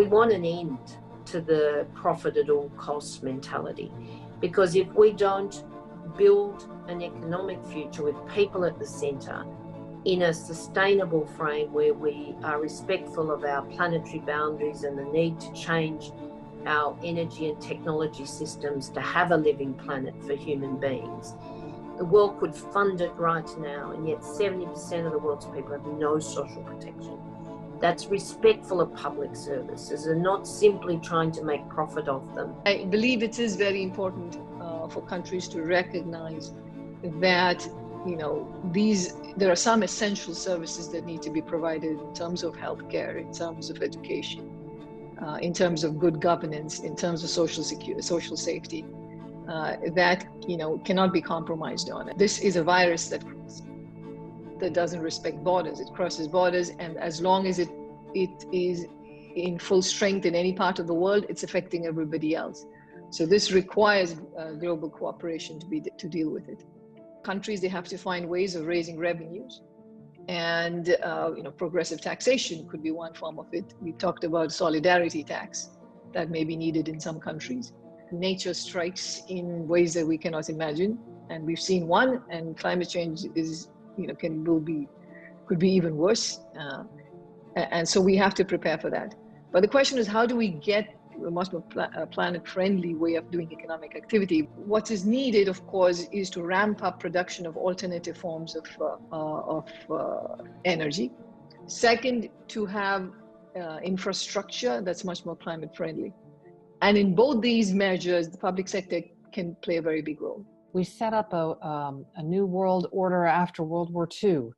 want an end to the profit at all costs mentality, because if we don't build an economic future with people at the centre in a sustainable frame where we are respectful of our planetary boundaries and the need to change our energy and technology systems to have a living planet for human beings, the world could fund it right now, and yet 70% of the world's people have no social protection. That's respectful of public services and not simply trying to make profit off them. I believe it is very important for countries to recognize that, you know, there are some essential services that need to be provided in terms of healthcare, in terms of education, in terms of good governance, in terms of social security, social safety, that, you know, cannot be compromised on. This is a virus that doesn't respect borders. It crosses borders, and as long as it is in full strength in any part of the world, it's affecting everybody else. So this requires global cooperation to deal with it. Countries, they have to find ways of raising revenues, and you know, progressive taxation could be one form of it. We talked about solidarity tax that may be needed in some countries. Nature strikes in ways that we cannot imagine, and we've seen one. And climate change is, you know, could be even worse, and so we have to prepare for that. But the question is, how do we get a much more planet-friendly way of doing economic activity? What is needed, of course, is to ramp up production of alternative forms of energy. Second, to have infrastructure that's much more climate-friendly. And in both these measures, the public sector can play a very big role. We set up a new world order after World War II.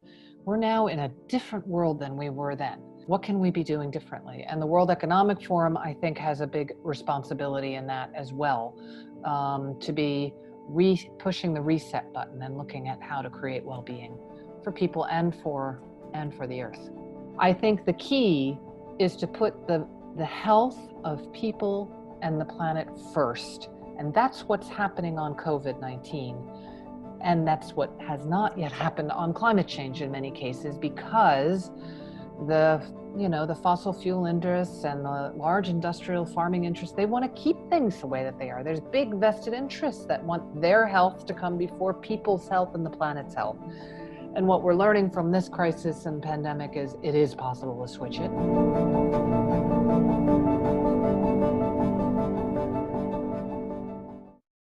We're now in a different world than we were then. What can we be doing differently? And the World Economic Forum, I think, has a big responsibility in that as well, to be pushing the reset button and looking at how to create well-being for people and for the earth. I think the key is to put the health of people and the planet first. And that's what's happening on COVID-19. And that's what has not yet happened on climate change in many cases, because the fossil fuel interests and the large industrial farming interests, they want to keep things the way that they are. There's big vested interests that want their health to come before people's health and the planet's health. And what we're learning from this crisis and pandemic is it is possible to switch it.